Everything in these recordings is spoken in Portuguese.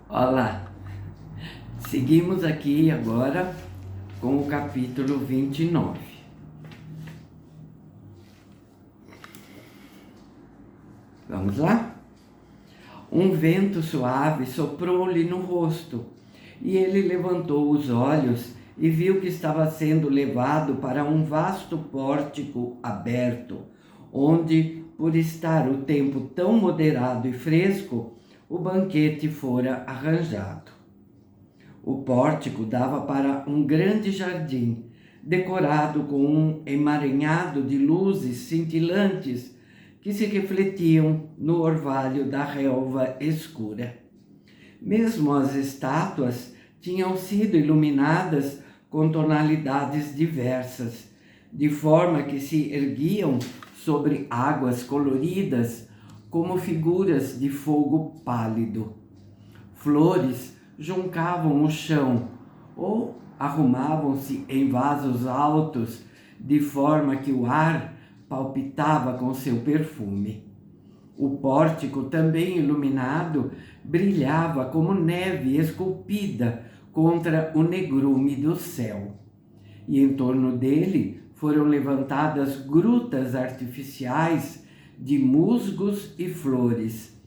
Olá, seguimos aqui agora com o capítulo 29. Vamos lá? Um vento suave soprou-lhe no rosto, e ele levantou os olhos e viu que estava sendo levado para um vasto pórtico aberto, onde, por estar o tempo tão moderado e fresco, o banquete fora arranjado. O pórtico dava para um grande jardim, decorado com um emaranhado de luzes cintilantes que se refletiam no orvalho da relva escura. Mesmo as estátuas tinham sido iluminadas com tonalidades diversas, de forma que se erguiam sobre águas coloridas como figuras de fogo pálido. Flores juncavam o chão ou arrumavam-se em vasos altos, de forma que o ar palpitava com seu perfume. O pórtico, também iluminado, brilhava como neve esculpida contra o negrume do céu. E em torno dele foram levantadas grutas artificiais de musgos e flores,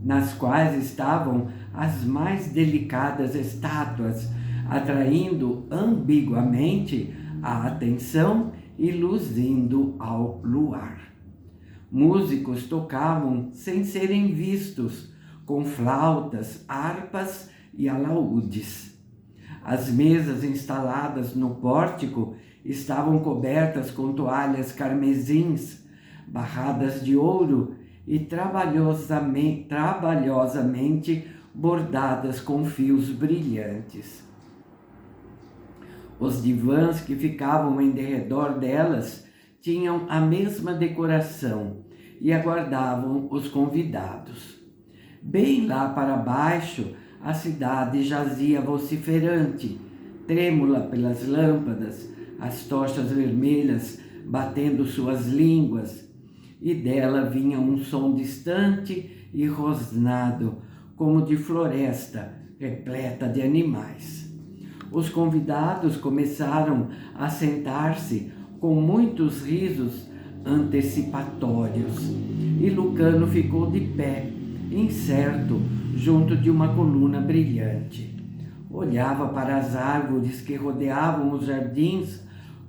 nas quais estavam as mais delicadas estátuas, atraindo ambiguamente a atenção e luzindo ao luar. Músicos tocavam sem serem vistos, com flautas, harpas e alaúdes. As mesas instaladas no pórtico estavam cobertas com toalhas carmesins, barradas de ouro e trabalhosamente bordadas com fios brilhantes. Os divãs que ficavam em derredor delas tinham a mesma decoração e aguardavam os convidados. Bem lá para baixo, a cidade jazia vociferante, trêmula pelas lâmpadas, as tochas vermelhas batendo suas línguas, e dela vinha um som distante e rosnado, como de floresta repleta de animais. Os convidados começaram a sentar-se com muitos risos antecipatórios, e Lucano ficou de pé, incerto, junto de uma coluna brilhante. Olhava para as árvores que rodeavam os jardins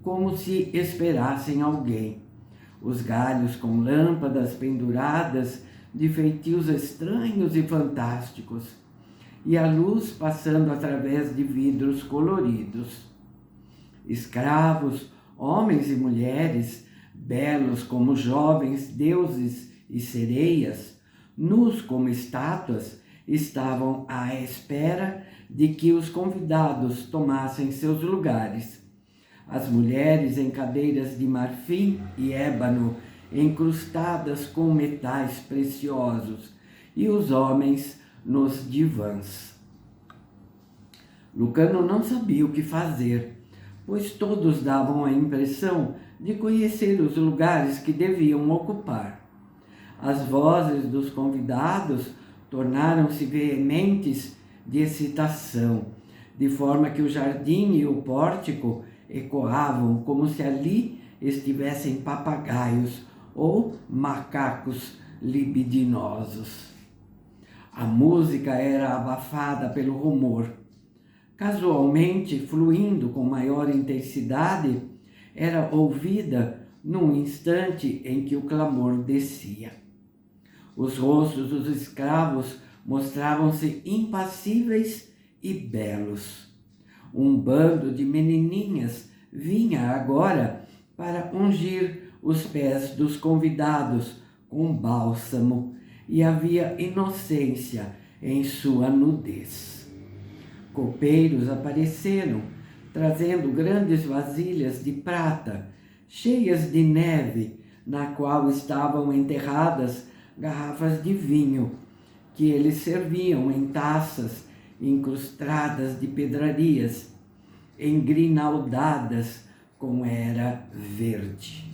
como se esperassem alguém. Os galhos com lâmpadas penduradas de feitios estranhos e fantásticos, e a luz passando através de vidros coloridos. Escravos, homens e mulheres, belos como jovens deuses e sereias, nus como estátuas, estavam à espera de que os convidados tomassem seus lugares. As mulheres em cadeiras de marfim e ébano, encrustadas com metais preciosos, e os homens nos divãs. Lucano não sabia o que fazer, pois todos davam a impressão de conhecer os lugares que deviam ocupar. As vozes dos convidados tornaram-se veementes de excitação, de forma que o jardim e o pórtico ecoavam como se ali estivessem papagaios ou macacos libidinosos. A música era abafada pelo rumor. Casualmente, fluindo com maior intensidade, era ouvida num instante em que o clamor descia. Os rostos dos escravos mostravam-se impassíveis e belos. Um bando de menininhas vinha agora para ungir os pés dos convidados com bálsamo, e havia inocência em sua nudez. Copeiros apareceram, trazendo grandes vasilhas de prata, cheias de neve, na qual estavam enterradas garrafas de vinho, que eles serviam em taças incrustadas de pedrarias, engrinaldadas com era verde.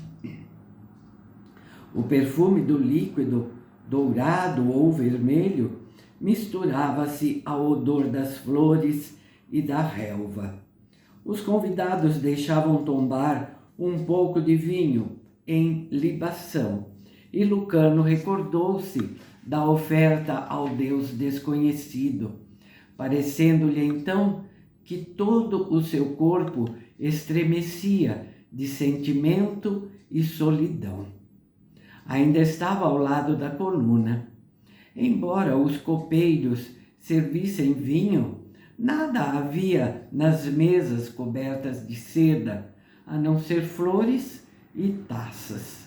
O perfume do líquido, dourado ou vermelho, misturava-se ao odor das flores e da relva. Os convidados deixavam tombar um pouco de vinho em libação, e Lucano recordou-se da oferta ao Deus desconhecido, parecendo-lhe então que todo o seu corpo estremecia de sentimento e solidão. Ainda estava ao lado da coluna. Embora os copeiros servissem vinho, nada havia nas mesas cobertas de seda, a não ser flores e taças.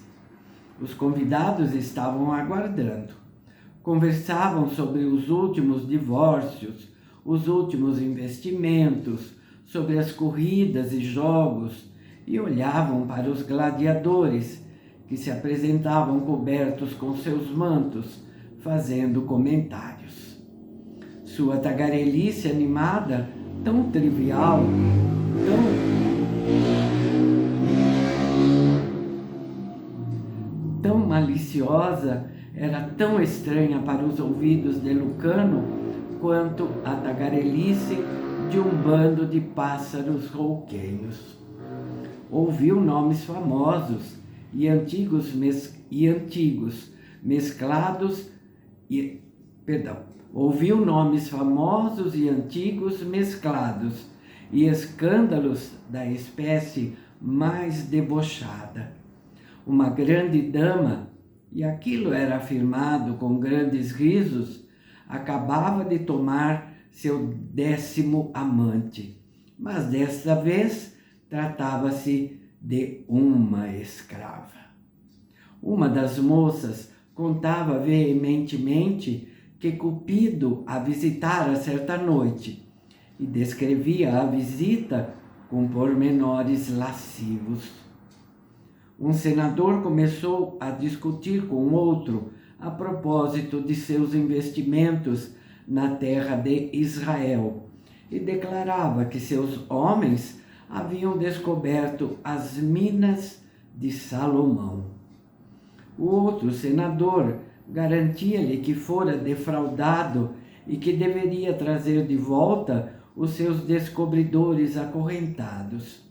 Os convidados estavam aguardando. Conversavam sobre os últimos divórcios, os últimos investimentos, sobre as corridas e jogos, e olhavam para os gladiadores, que se apresentavam cobertos com seus mantos, fazendo comentários. Sua tagarelice animada, tão trivial, tão maliciosa, era tão estranha para os ouvidos de Lucano quanto a tagarelice de um bando de pássaros rouquenhos. Ouviu nomes famosos e antigos mesclados e escândalos da espécie mais debochada. Uma grande dama, e aquilo era afirmado com grandes risos, acabava de tomar seu 10º amante, mas desta vez tratava-se de uma escrava. Uma das moças contava veementemente que Cupido a visitara certa noite e descrevia a visita com pormenores lascivos. Um senador começou a discutir com outro a propósito de seus investimentos na terra de Israel e declarava que seus homens haviam descoberto as minas de Salomão. O outro senador garantia-lhe que fora defraudado e que deveria trazer de volta os seus descobridores acorrentados.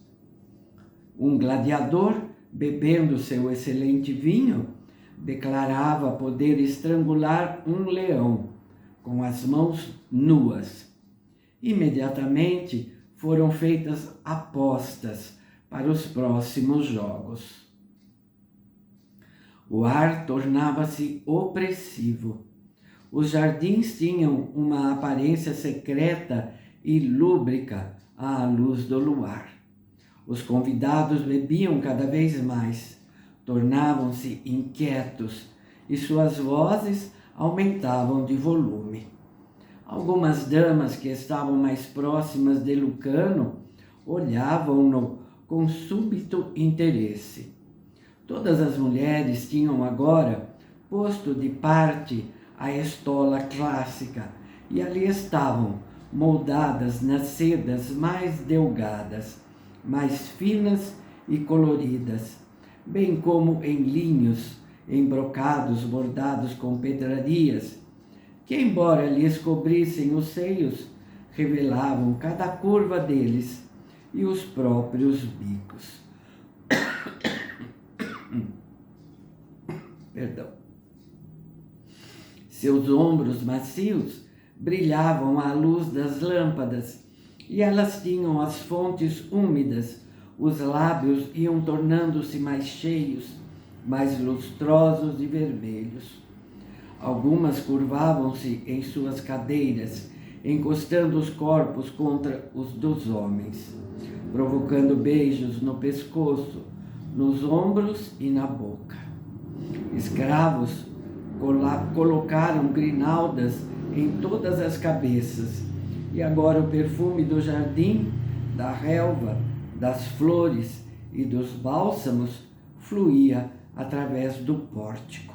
Um gladiador, bebendo seu excelente vinho, declarava poder estrangular um leão com as mãos nuas. Imediatamente foram feitas apostas para os próximos jogos. O ar tornava-se opressivo. Os jardins tinham uma aparência secreta e lúbrica à luz do luar. Os convidados bebiam cada vez mais, tornavam-se inquietos e suas vozes aumentavam de volume. Algumas damas que estavam mais próximas de Lucano olhavam-no com súbito interesse. Todas as mulheres tinham agora posto de parte a estola clássica e ali estavam, moldadas nas sedas mais delgadas, mais finas e coloridas, bem como em linhos, em brocados bordados com pedrarias, que, embora lhes cobrissem os seios, revelavam cada curva deles e os próprios bicos. Seus ombros macios brilhavam à luz das lâmpadas e elas tinham as fontes úmidas, os lábios iam tornando-se mais cheios, mais lustrosos e vermelhos. Algumas curvavam-se em suas cadeiras, encostando os corpos contra os dos homens, provocando beijos no pescoço, nos ombros e na boca. Escravos colocaram grinaldas em todas as cabeças, e agora o perfume do jardim, da relva, das flores e dos bálsamos fluía através do pórtico.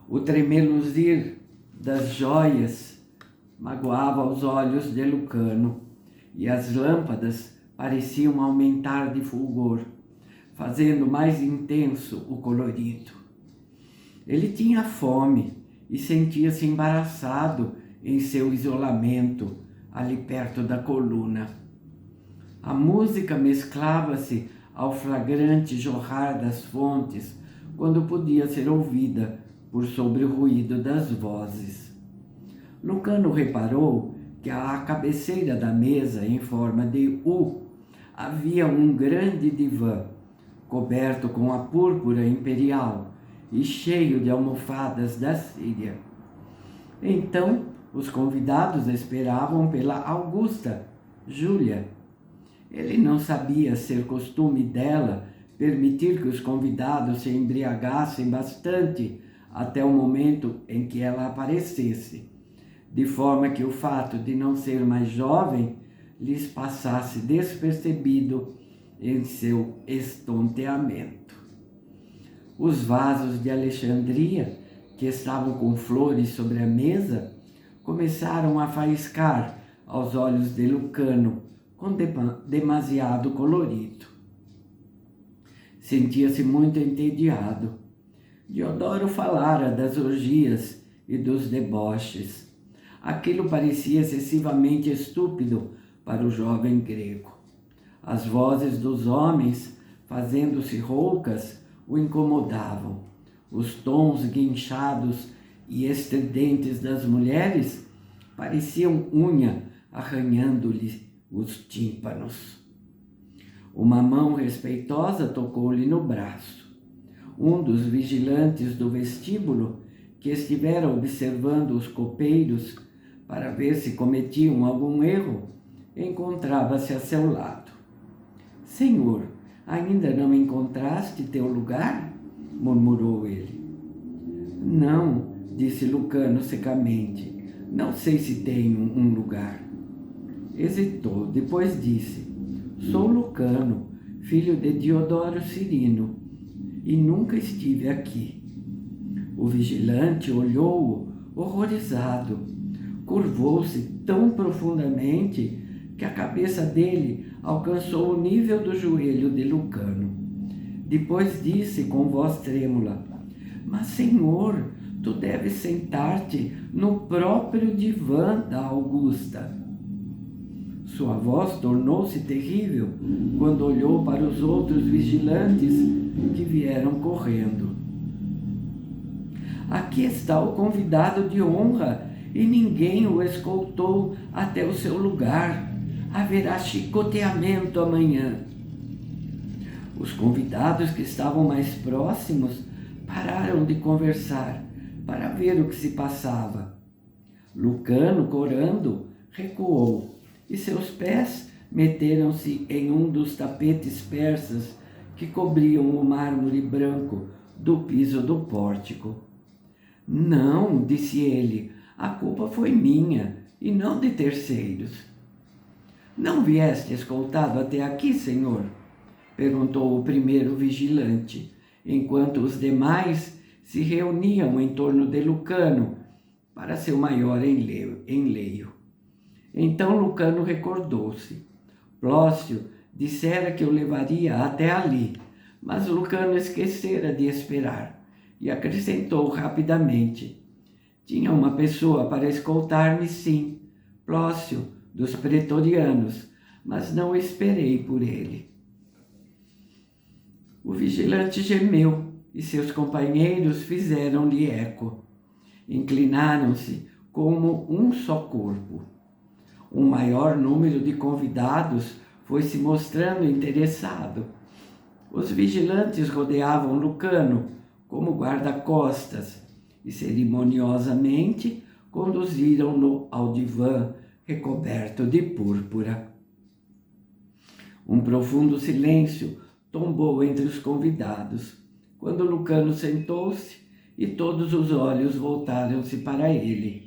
O tremeluzir das joias magoava os olhos de Lucano, e as lâmpadas pareciam aumentar de fulgor, fazendo mais intenso o colorido. Ele tinha fome e sentia-se embaraçado em seu isolamento, ali perto da coluna. A música mesclava-se ao flagrante jorrar das fontes, quando podia ser ouvida por sobre o ruído das vozes. Lucano reparou que à cabeceira da mesa, em forma de U, havia um grande divã, coberto com a púrpura imperial e cheio de almofadas da Síria. Então, os convidados esperavam pela Augusta, Júlia. Ele não sabia ser costume dela permitir que os convidados se embriagassem bastante até o momento em que ela aparecesse, de forma que o fato de não ser mais jovem lhes passasse despercebido em seu estonteamento. Os vasos de Alexandria, que estavam com flores sobre a mesa, começaram a faiscar aos olhos de Lucano com demasiado colorido. Sentia-se muito entediado. Diodoro falara das orgias e dos deboches. Aquilo parecia excessivamente estúpido para o jovem grego. As vozes dos homens, fazendo-se roucas, o incomodavam. Os tons guinchados e estridentes das mulheres pareciam unha arranhando-lhe os tímpanos. Uma mão respeitosa tocou-lhe no braço. Um dos vigilantes do vestíbulo, que estivera observando os copeiros para ver se cometiam algum erro, encontrava-se a seu lado. — Senhor, ainda não encontraste teu lugar? Murmurou ele. — Não, disse Lucano secamente. Não sei se tenho um lugar. Hesitou, depois disse: Sou Lucano, filho de Diodoro Cirino, e nunca estive aqui. O vigilante olhou-o horrorizado. Curvou-se tão profundamente que a cabeça dele alcançou o nível do joelho de Lucano. Depois disse com voz trêmula: Mas, senhor, tu deves sentar-te no próprio divã da Augusta. Sua voz tornou-se terrível quando olhou para os outros vigilantes que vieram correndo. Aqui está o convidado de honra e ninguém o escoltou até o seu lugar. Haverá chicoteamento amanhã. Os convidados que estavam mais próximos pararam de conversar para ver o que se passava. Lucano, corando, recuou e seus pés meteram-se em um dos tapetes persas que cobriam o mármore branco do piso do pórtico. Não, disse ele, a culpa foi minha e não de terceiros. Não vieste escoltado até aqui, senhor? Perguntou o primeiro vigilante, enquanto os demais se reuniam em torno de Lucano para seu maior enleio. Então Lucano recordou-se. Plócio dissera que o levaria até ali, mas Lucano esquecera de esperar e acrescentou rapidamente: Tinha uma pessoa para escoltar-me, sim, Plócio, dos pretorianos, mas não esperei por ele. O vigilante gemeu e seus companheiros fizeram-lhe eco. Inclinaram-se como um só corpo. Um maior número de convidados foi se mostrando interessado. Os vigilantes rodeavam Lucano como guarda-costas e cerimoniosamente conduziram-no ao divã recoberto de púrpura. Um profundo silêncio tombou entre os convidados, quando Lucano sentou-se e todos os olhos voltaram-se para ele.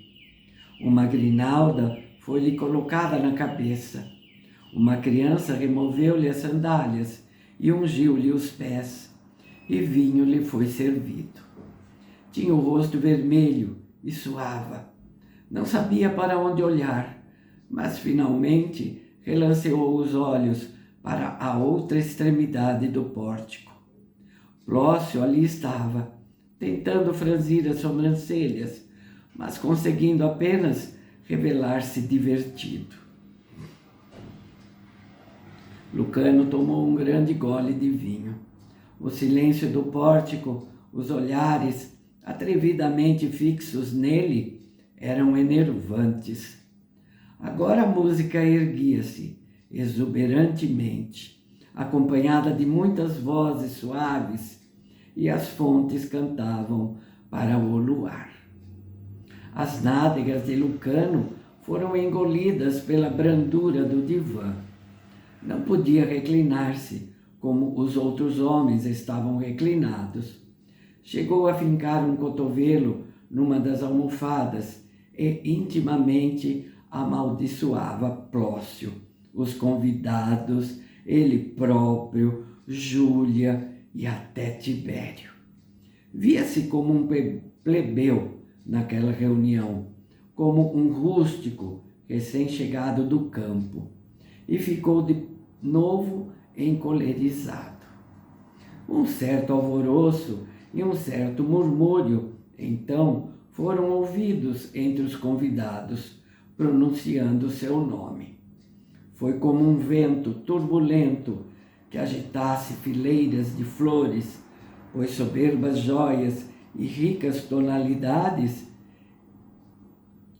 Uma grinalda foi-lhe colocada na cabeça. Uma criança removeu-lhe as sandálias e ungiu-lhe os pés, e vinho lhe foi servido. Tinha o rosto vermelho e suava. Não sabia para onde olhar, mas finalmente relanceou os olhos para a outra extremidade do pórtico. Plócio ali estava, tentando franzir as sobrancelhas, mas conseguindo apenas revelar-se divertido. Lucano tomou um grande gole de vinho. O silêncio do pórtico, os olhares atrevidamente fixos nele eram enervantes. Agora a música erguia-se exuberantemente, acompanhada de muitas vozes suaves, e as fontes cantavam para o luar. As nádegas de Lucano foram engolidas pela brandura do divã. Não podia reclinar-se como os outros homens estavam reclinados. Chegou a fincar um cotovelo numa das almofadas e intimamente amaldiçoava Plócio, os convidados, ele próprio, Júlia e até Tibério. Via-se como um plebeu naquela reunião, como um rústico recém-chegado do campo, e ficou de novo encolerizado. Um certo alvoroço e um certo murmúrio, então, foram ouvidos entre os convidados, pronunciando seu nome. Foi como um vento turbulento que agitasse fileiras de flores, pois soberbas joias e ricas tonalidades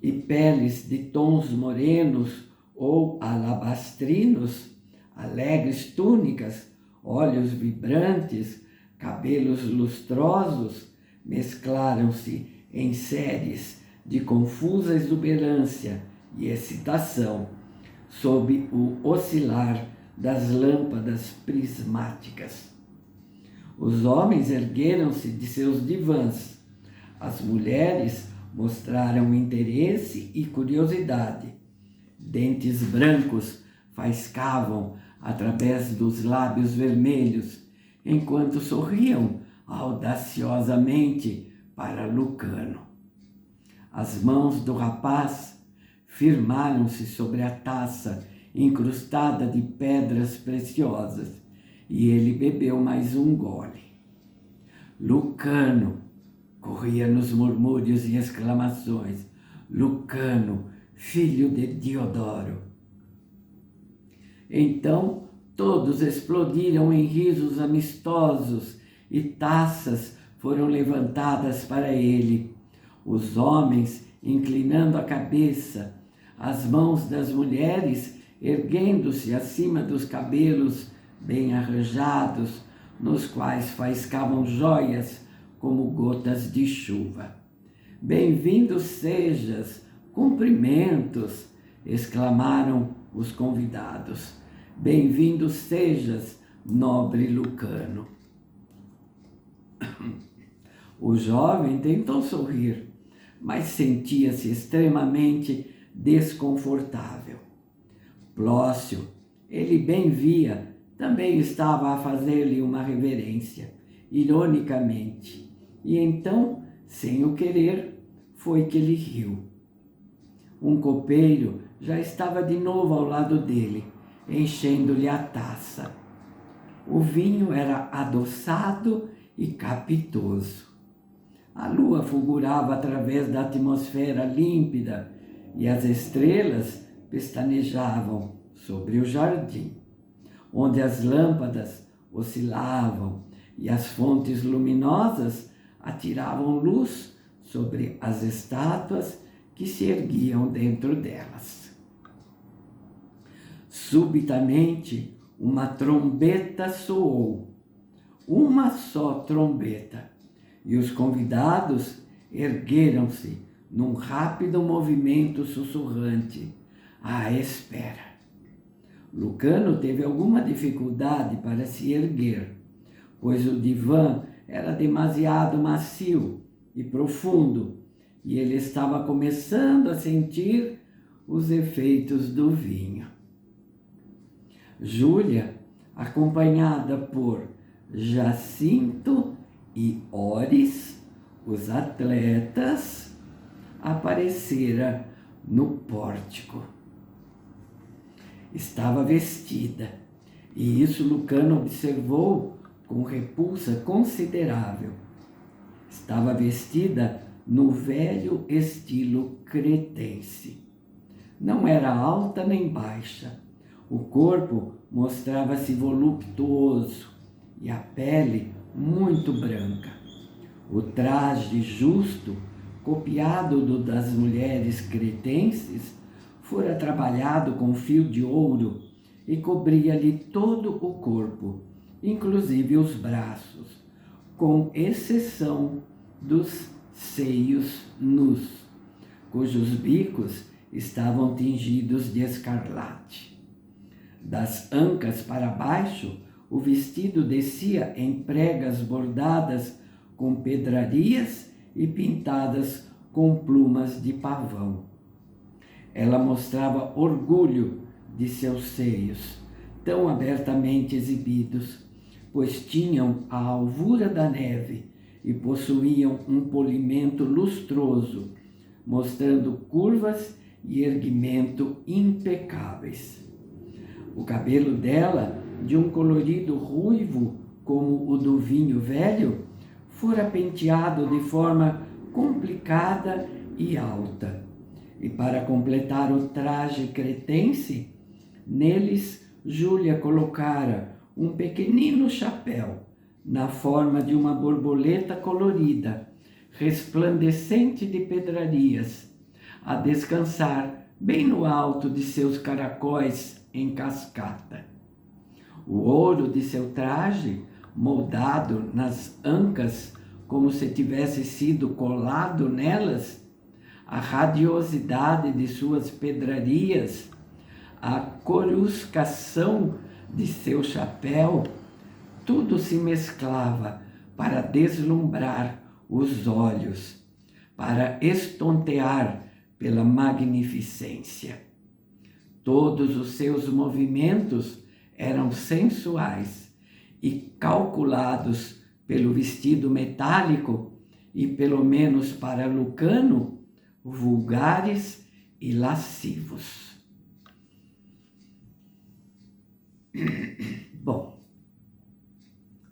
e peles de tons morenos ou alabastrinos, alegres túnicas, olhos vibrantes, cabelos lustrosos, mesclaram-se em séries de confusa exuberância e excitação, sob o oscilar das lâmpadas prismáticas. Os homens ergueram-se de seus divãs, as mulheres mostraram interesse e curiosidade. Dentes brancos faiscavam através dos lábios vermelhos, enquanto sorriam audaciosamente para Lucano. As mãos do rapaz firmaram-se sobre a taça incrustada de pedras preciosas, e ele bebeu mais um gole. Lucano, corria nos murmúrios e exclamações. Lucano, filho de Diodoro. Então todos explodiram em risos amistosos e taças foram levantadas para ele. Os homens inclinando a cabeça, as mãos das mulheres erguendo-se acima dos cabelos bem arranjados, nos quais faiscavam joias como gotas de chuva. Bem-vindo sejas, cumprimentos, exclamaram os convidados. Bem-vindo sejas, nobre Lucano. O jovem tentou sorrir, mas sentia-se extremamente desconfortável. Plócio, ele bem via, também estava a fazer-lhe uma reverência, ironicamente, e então, sem o querer, foi que ele riu. Um copeiro já estava de novo ao lado dele, enchendo-lhe a taça. O vinho era adoçado e capitoso. A lua fulgurava através da atmosfera límpida e as estrelas pestanejavam sobre o jardim, onde as lâmpadas oscilavam e as fontes luminosas atiravam luz sobre as estátuas que se erguiam dentro delas. Subitamente, uma trombeta soou, uma só trombeta, e os convidados ergueram-se num rápido movimento sussurrante, à espera. Lucano teve alguma dificuldade para se erguer, pois o divã era demasiado macio e profundo, e ele estava começando a sentir os efeitos do vinho. Júlia, acompanhada por Jacinto e Oris, os atletas, aparecera no pórtico. Estava vestida, e isso Lucano observou com repulsa considerável. Estava vestida no velho estilo cretense. Não era alta nem baixa. O corpo mostrava-se voluptuoso e a pele muito branca. O traje justo, copiado do das mulheres cretenses, fora trabalhado com fio de ouro e cobria-lhe todo o corpo, inclusive os braços, com exceção dos seios nus, cujos bicos estavam tingidos de escarlate. Das ancas para baixo, o vestido descia em pregas bordadas com pedrarias e pintadas com plumas de pavão. Ela mostrava orgulho de seus seios, tão abertamente exibidos, pois tinham a alvura da neve e possuíam um polimento lustroso, mostrando curvas e erguimento impecáveis. O cabelo dela, de um colorido ruivo como o do vinho velho, fora penteado de forma complicada e alta. E para completar o traje cretense, neles Júlia colocara um pequenino chapéu, na forma de uma borboleta colorida, resplandecente de pedrarias, a descansar bem no alto de seus caracóis em cascata. O ouro de seu traje, moldado nas ancas como se tivesse sido colado nelas, a radiosidade de suas pedrarias, a coruscação de seu chapéu, tudo se mesclava para deslumbrar os olhos, para estontear pela magnificência. Todos os seus movimentos eram sensuais e calculados pelo vestido metálico e, pelo menos para Lucano, vulgares e lascivos. Bom,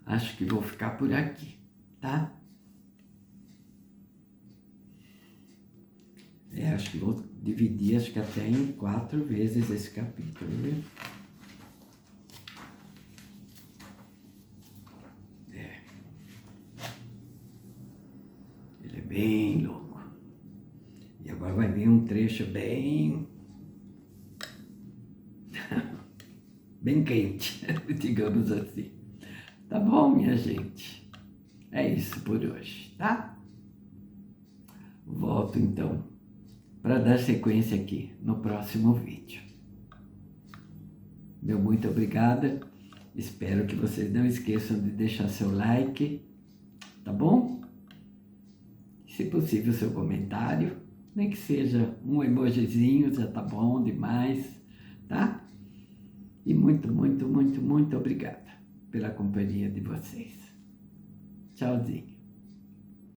acho que vou ficar por aqui, tá? Acho que vou dividir, acho que até em 4 vezes esse capítulo, viu? Ele é bem louco. E agora vai vir um trecho bem quente, digamos assim. Tá bom, minha gente? É isso por hoje, tá? Volto então para dar sequência aqui no próximo vídeo. Meu muito obrigada. Espero que vocês não esqueçam de deixar seu like, tá bom? Se possível, seu comentário, nem que seja um emojizinho, já tá bom demais, tá? E muito, muito, muito, muito obrigada pela companhia de vocês. Tchauzinho.